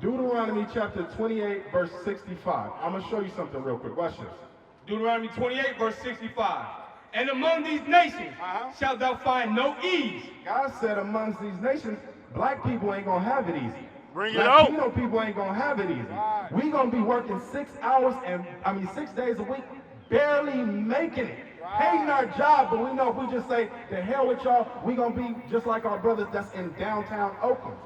Deuteronomy chapter 28, verse 65. I'm going to show you something real quick. Watch this. Deuteronomy 28, verse 65. And among these nations shalt thou find no ease. God said amongst these nations, black people ain't going to have it easy. Bring it out. Latino people ain't going to have it easy. We going to be working 6 hours and, 6 days a week, barely making it. Hating our job, but we know if we just say, the hell with y'all, we going to be just like our brothers that's in downtown Oakland.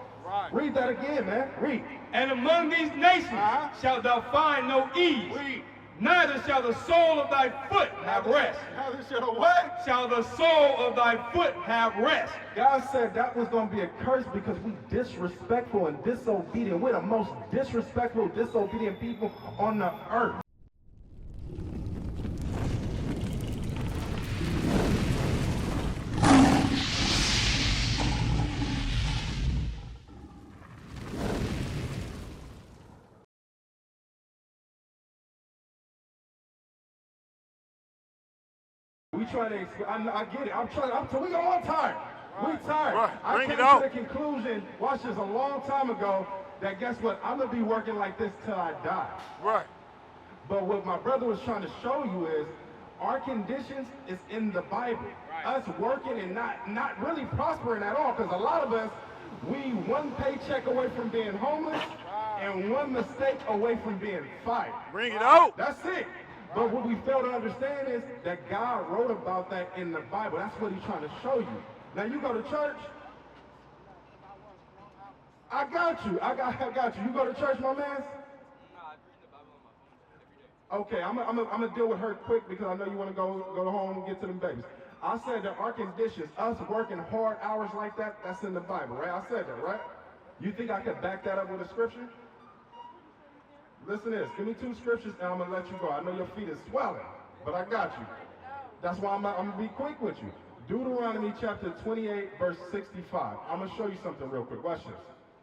Read that again, man. Read. And among these nations shalt thou find no ease. Neither shall the sole of thy foot have rest. Neither shall the what? Shall the sole of thy foot have rest. God said that was going to be a curse because we disrespectful and disobedient. We're the most disrespectful, disobedient people on the earth. We try to, I get it. We all tired. We tired. Right. I Bring came it out. to the conclusion, watch this, a long time ago, that guess what? I'm going to be working like this till I die. Right. But what my brother was trying to show you is, our conditions is in the Bible. Us working and not really prospering at all, because a lot of us, we one paycheck away from being homeless and one mistake away from being fired. Bring it out. That's it. But what we fail to understand is that God wrote about that in the Bible. That's what he's trying to show you. Now you go to church. I got you. I got you. You go to church, my man? No, I read the Bible on my phone every day. Okay, I'm gonna deal with her quick because I know you want to go home and get to them babies. I said that our conditions, us working hard hours like that, that's in the Bible, right? I said that, right? You think I could back that up with a scripture? Listen to this. Give me 2 scriptures and I'm going to let you go. I know your feet is swelling, but I got you. That's why I'm going to be quick with you. Deuteronomy chapter 28, verse 65. I'm going to show you something real quick. Watch this.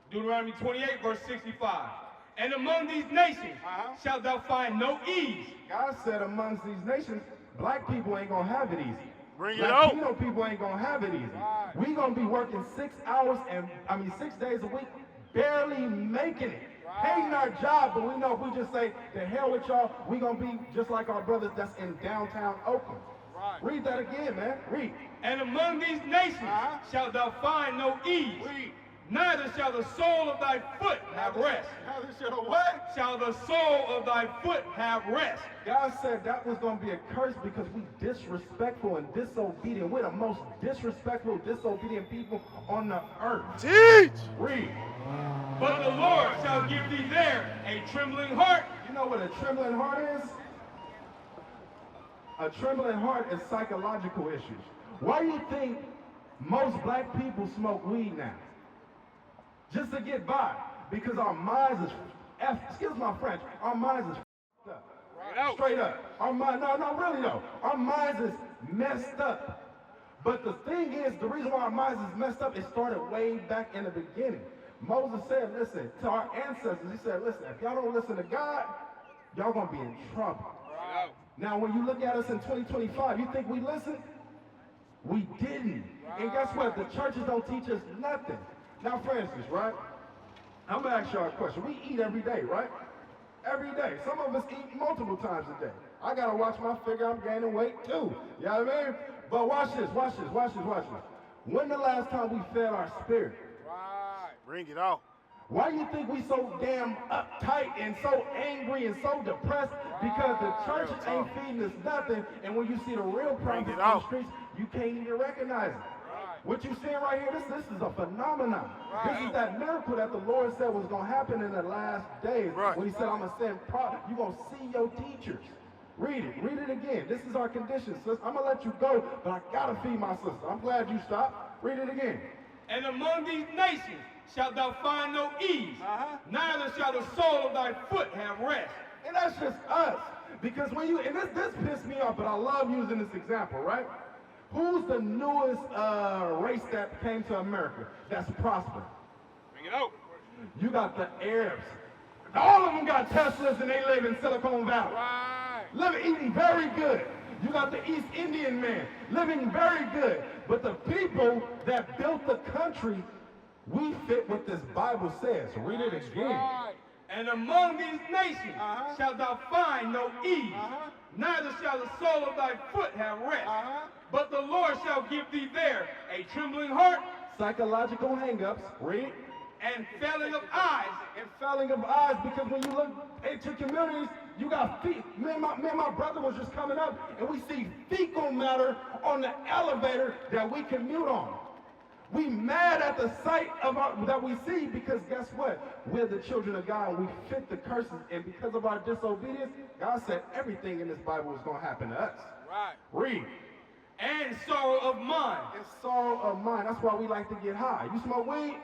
Deuteronomy 28, verse 65. And among these nations shalt thou find no ease. God said amongst these nations, black people ain't going to have it easy. Bring it out. Latino people ain't going to have it easy. We going to be working 6 hours and, 6 days a week, barely making it. Hating our job, but we know if we just say, the hell with y'all, we going to be just like our brothers that's in downtown Oakland. Read that again, man. Read. And among these nations shalt thou find no ease. Neither shall the sole of thy foot have rest. Neither shall the what? Shall the sole of thy foot have rest. God said that was going to be a curse because we disrespectful and disobedient. We're the most disrespectful, disobedient people on the earth. Teach. Read. But the Lord shall give thee there a trembling heart. You know what a trembling heart is? A trembling heart is psychological issues. Why do you think most black people smoke weed now? Just to get by. Because our minds is, excuse my French, our minds is up. Straight up. Our mind, no, really though. Our minds is messed up. But the thing is, the reason why our minds is messed up, it started way back in the beginning. Moses said, listen, to our ancestors, he said, listen, if y'all don't listen to God, y'all gonna be in trouble. Right. Now, when you look at us in 2025, you think we listened? We didn't. And guess what? The churches don't teach us nothing. Now, for instance, right? I'm gonna ask y'all a question. We eat every day, right? Every day. Some of us eat multiple times a day. I gotta watch my figure. I'm gaining weight too. You know what I mean? But watch this. When the last time we fed our spirit? Bring it out. Why do you think we so damn uptight and so angry and so depressed? Because the churches ain't feeding us nothing, and when you see the real problems in the streets, you can't even recognize it. What you seeing right here, this is a phenomenon. This is that miracle that the Lord said was going to happen in the last days. When he said, I'm going to send prophets. You're going to see your teachers. Read it again. This is our condition, sis. I'm going to let you go, but I got to feed my sister. I'm glad you stopped. Read it again. And among these nations shalt thou find no ease, neither shall the sole of thy foot have rest. And that's just us. Because when you, and this pissed me off, but I love using this example, right? Who's the newest race that came to America that's prospering? Bring it out. You got the Arabs. All of them got Teslas and they live in Silicon Valley. Eating very good. You got the East Indian man living very good. But the people that built the country We fit what this Bible says. Read it again. Right. And among these nations shalt thou find no ease, neither shall the sole of thy foot have rest. But the Lord shall give thee there a trembling heart, Psychological hang-ups. Read. and failing of eyes. And failing of eyes, because when you look into communities, you got feet. Me and my brother was just coming up, and we see fecal matter on the elevator that we commute on. We mad at the sight of that we see, because guess what? We're the children of God, and we fit the curses, and because of our disobedience, God said everything in this Bible was going to happen to us. Right. Read. And sorrow of mind. And sorrow of mind. That's why we like to get high. You smoke weed?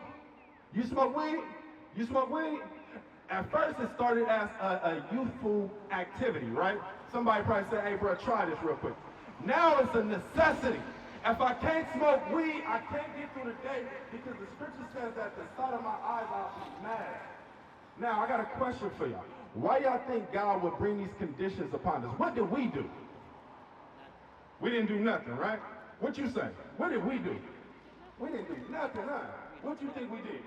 You smoke weed? You smoke weed? At first, it started as a youthful activity, right? Somebody probably said, hey, bro, try this real quick. Now it's a necessity. If I can't smoke weed, I can't get through the day, because the scripture says that the sight of my eyes, I'll be mad. Now, I got a question for y'all. Why y'all think God would bring these conditions upon us? What did we do? We didn't do nothing, right? What you say? What did we do? We didn't do nothing, huh? What you think we did?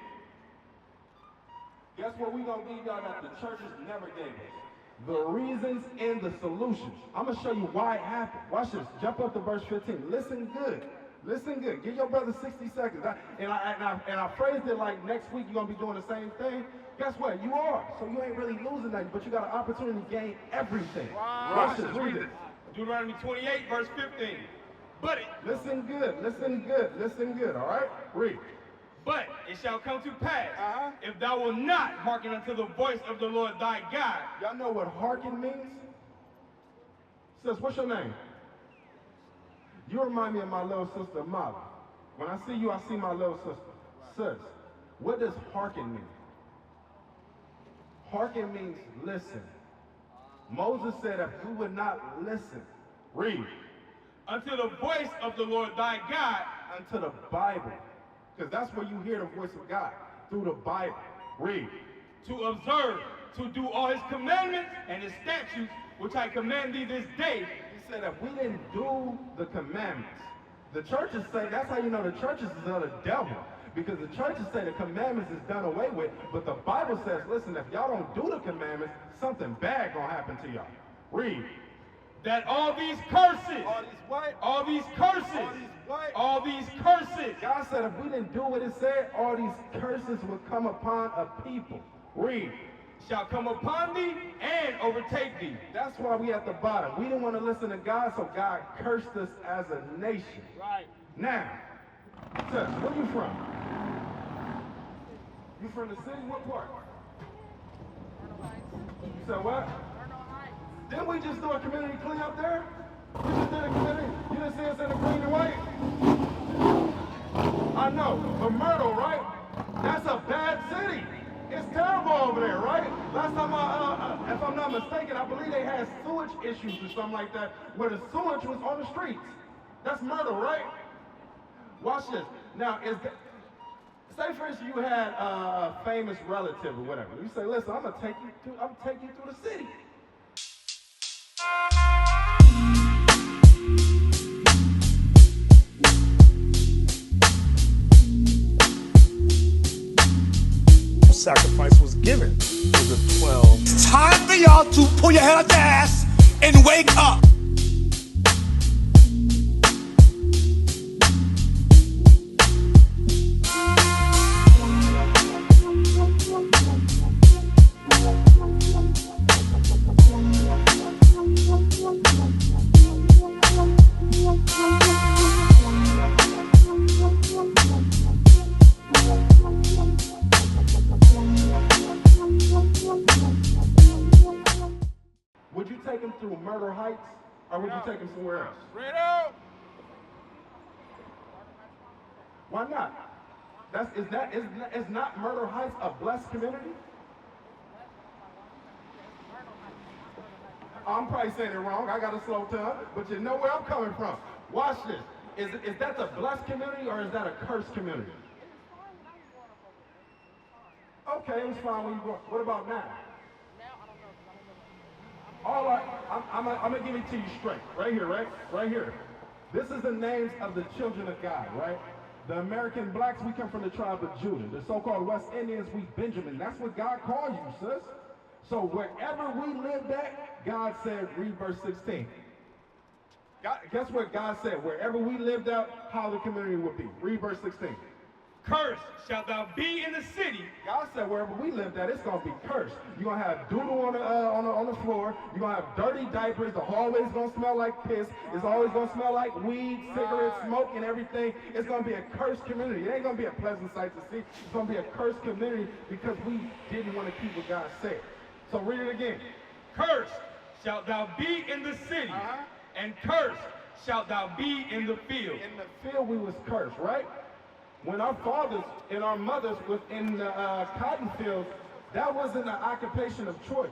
Guess what we gonna give y'all that the churches never gave us? The reasons and the solutions. I'm gonna show you why it happened. Watch this. Jump up to verse 15. Listen good. Listen good. Give your brother 60 seconds. I phrased it like next week you're gonna be doing the same thing. Guess what? You are. So you ain't really losing nothing, but you got an opportunity to gain everything. Wow. Watch this. Read it. Deuteronomy 28, verse 15. But Listen good. Listen good. Listen good. All right? Read. But it shall come to pass, if thou wilt not hearken unto the voice of the Lord thy God. Y'all know what hearken means? Sis, what's your name? You remind me of my little sister, Molly. When I see you, I see my little sister. Sis, what does hearken mean? Hearken means listen. Moses said if we would not listen, read. Unto the voice of the Lord thy God. Unto the Bible. Because that's where you hear the voice of God, through the Bible. Read. To observe, to do all his commandments and his statutes, which I command thee this day. He said if we didn't do the commandments, the churches say, that's how you know the churches is of the devil. Because the churches say the commandments is done away with, but the Bible says, listen, if y'all don't do the commandments, something bad gonna happen to y'all. Read. That all these curses, All these what? all these curses, All these what? all these curses, God said if we didn't do what it said, all these curses would come upon a people. Read. shall come upon thee and overtake thee. That's why we at the bottom. We didn't want to listen to God, so God cursed us as a nation. Right. Now, sis, where you from? You from the city? What part? You said what? Didn't we just do a community clean up there? We just did a community. You didn't see us in the green and white? I know, but Myrtle, right? That's a bad city. It's terrible over there, right? Last time, if I'm not mistaken, I believe they had sewage issues or something like that, where the sewage was on the streets. That's Myrtle, right? Watch this. Now, say for instance you had a famous relative or whatever. You say, listen, I'm gonna take you through the city. Sacrifice was given to the 12. It's time for y'all to pull your head out your ass and wake up. Would you take him through Myrtle Heights, or would you take him somewhere else? Fredo! Why not? Is not Myrtle Heights a blessed community? I'm probably saying it wrong. I got a slow tongue, but you know where I'm coming from. Watch this. Is that the blessed community, or is that a cursed community? Okay, it was fine when you go. What about now? All right, I'm gonna give it to you straight. Right here, right? Right here. This is the names of the children of God, right? The American blacks, we come from the tribe of Judah. The so-called West Indians, we Benjamin. That's what God called you, sis. So wherever we lived at, God said, read verse 16. Guess what God said? Wherever we lived out, how the community would be. Read verse 16. Cursed shalt thou be in the city. God said wherever we lived at, it's going to be cursed. You're going to have doodle on the floor. You're going to have dirty diapers. The hallway's going to smell like piss. It's always going to smell like weed, cigarette smoke, and everything. It's going to be a cursed community. It ain't going to be a pleasant sight to see. It's going to be a cursed community because we didn't want to keep what God said. So read it again. Cursed shalt thou be in the city, and cursed shalt thou be in the field. In the field we was cursed, right? When our fathers and our mothers was in the cotton fields, that wasn't an occupation of choice.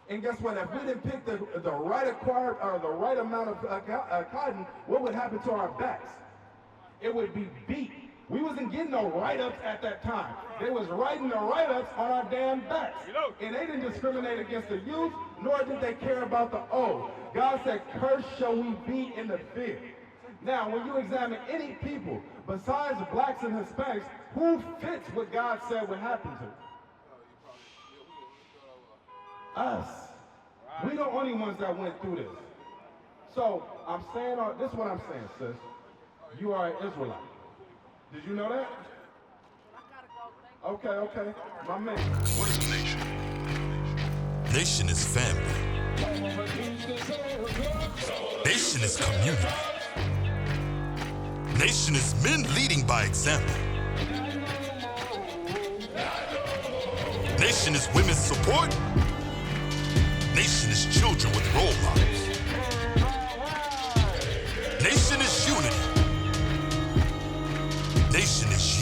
And guess what? If we didn't pick the right acquired or the right amount of cotton, what would happen to our backs? It would be beat. We wasn't getting no write-ups at that time. They was writing the write-ups on our damn backs. And they didn't discriminate against the youth, nor did they care about the old. God said, cursed shall we be in the field. Now, when you examine any people, besides blacks and Hispanics, who fits what God said would happen to? Us. We the only ones that went through this. So, I'm saying, this is what I'm saying, sis. You are an Israelite. Did you know that? Okay. My man. What is a nation? Nation is family. Nation is community. Nation is men leading by example. Nation is women's support. Nation is children with role models. Nation is unity. Nation is